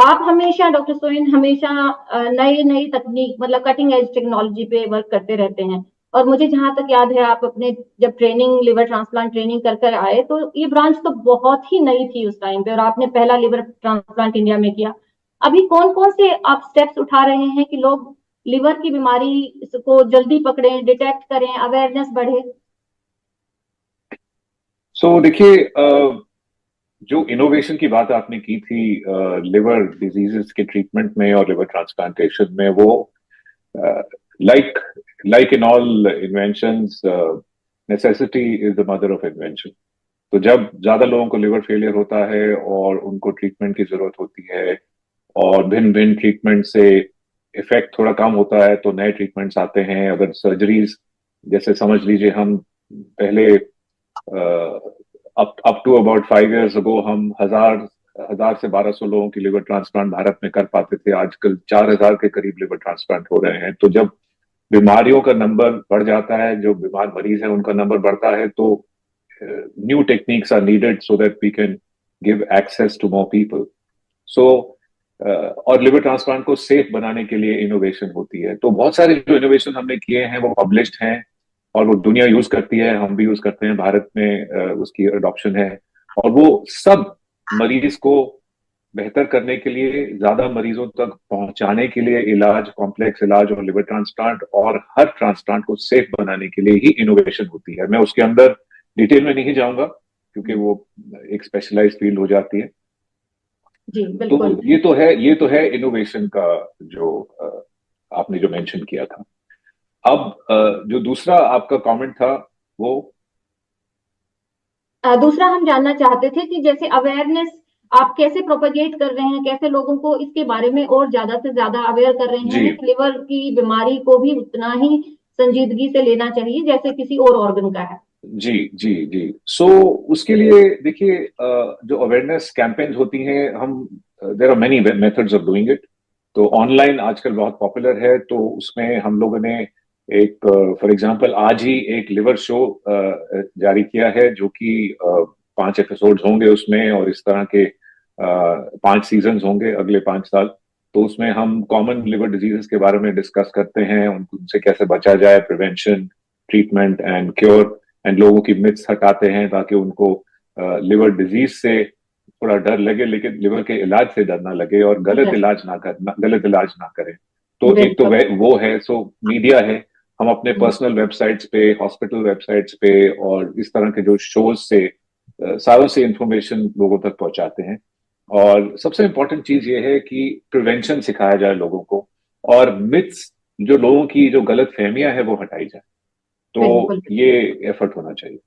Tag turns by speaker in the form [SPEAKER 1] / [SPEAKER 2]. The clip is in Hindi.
[SPEAKER 1] आप हमेशा डॉक्टर सोइन हमेशा नई नई तकनीक मतलब कटिंग एज टेक्नोलॉजी पे वर्क करते रहते हैं। और मुझे जहां तक याद है, आप अपने जब ट्रेनिंग लिवर ट्रांसप्लांट ट्रेनिंग कर कर आए तो ये ब्रांच तो बहुत ही नई थी उस टाइम पे, और आपने पहला लिवर ट्रांसप्लांट इंडिया में किया। अभी कौन कौन से आप स्टेप्स उठा रहे हैं कि लोग लिवर की बीमारी को जल्दी पकड़ें, डिटेक्ट करें, अवेयरनेस बढ़े?
[SPEAKER 2] देखिए, जो इनोवेशन की बात आपने की थी लिवर डिजीजेस के ट्रीटमेंट में और लिवर ट्रांसप्लांटेशन में, वो like like in all inventions, necessity is the mother of invention. तो जब ज्यादा लोगों को लिवर फेलियर होता है और उनको ट्रीटमेंट की जरूरत होती है, और भिन्न भिन्न ट्रीटमेंट से इफेक्ट थोड़ा कम होता है, तो नए ट्रीटमेंट्स आते हैं। अगर सर्जरीज, जैसे समझ लीजिए, हम पहले अप टू अबाउट 5 years अगो हम हजार हजार से 1200 लोगों की लिवर ट्रांसप्लांट भारत में कर पाते थे। आजकल 4000 के करीब लिवर ट्रांसप्लांट हो रहे हैं। तो जब बीमारियों का नंबर बढ़ जाता है, जो बीमार मरीज है उनका नंबर बढ़ता है, तो new techniques are needed so that we can give access to more people. So और लिवर ट्रांसप्लांट को सेफ बनाने के लिए इनोवेशन होती है। तो बहुत सारे जो इनोवेशन हमने किए हैं वो पब्लिश्ड हैं, और वो दुनिया यूज करती है, हम भी यूज करते हैं, भारत में उसकी अडॉप्शन है। और वो सब मरीज को बेहतर करने के लिए, ज्यादा मरीजों तक पहुंचाने के लिए, इलाज, कॉम्प्लेक्स इलाज और लिवर ट्रांसप्लांट और हर ट्रांसप्लांट को सेफ बनाने के लिए ही इनोवेशन होती है। मैं उसके अंदर डिटेल में नहीं जाऊंगा क्योंकि वो एक स्पेशलाइज फील्ड हो जाती है।
[SPEAKER 1] जी
[SPEAKER 2] तो
[SPEAKER 1] बिल्कुल।
[SPEAKER 2] ये तो है इनोवेशन का जो आपने जो मेंशन किया था। अब जो दूसरा आपका कमेंट था वो।
[SPEAKER 1] दूसरा हम जानना चाहते थे कि जैसे अवेयरनेस आप कैसे प्रोपेगेट कर रहे हैं, कैसे लोगों को इसके बारे में और ज्यादा से ज्यादा अवेयर कर रहे
[SPEAKER 2] जी
[SPEAKER 1] हैं कि लिवर की बीमारी को भी उतना ही संजीदगी से लेना चाहिए जैसे किसी और ऑर्गन का है।
[SPEAKER 2] जी जी जी। उसके लिए देखिए, जो अवेयरनेस कैंपेन्स होती हैं, हम there are many methods of doing it. तो ऑनलाइन आजकल बहुत पॉपुलर है, तो उसमें हम लोगों ने एक, फॉर एग्जांपल, आज ही एक लिवर शो जारी किया है, जो कि 5 एपिसोड्स होंगे उसमें, और इस तरह के 5 सीजन्स होंगे अगले 5 साल। तो उसमें हम कॉमन लिवर डिजीजेस के बारे में डिस्कस करते हैं, उनसे कैसे बचा जाए, prevention, treatment and cure, and लोगों की मिथ्स हटाते हैं ताकि उनको लिवर डिजीज से थोड़ा डर लगे, लेकिन लिवर के इलाज से डर ना लगे, और गलत इलाज ना करें। तो एक तो
[SPEAKER 1] बिल्कुल।
[SPEAKER 2] वो है। मीडिया है, हम अपने पर्सनल वेबसाइट्स पे, हॉस्पिटल वेबसाइट्स पे और इस तरह के जो शोज से सारों से इंफॉर्मेशन लोगों तक पहुंचाते हैं। और सबसे इंपॉर्टेंट चीज ये है कि प्रिवेंशन सिखाया जाए लोगों को, और मिथ्स, जो लोगों की जो गलत फहमियां है, वो हटाई जाए। तो
[SPEAKER 1] बिल्कुल।
[SPEAKER 2] ये एफर्ट होना चाहिए।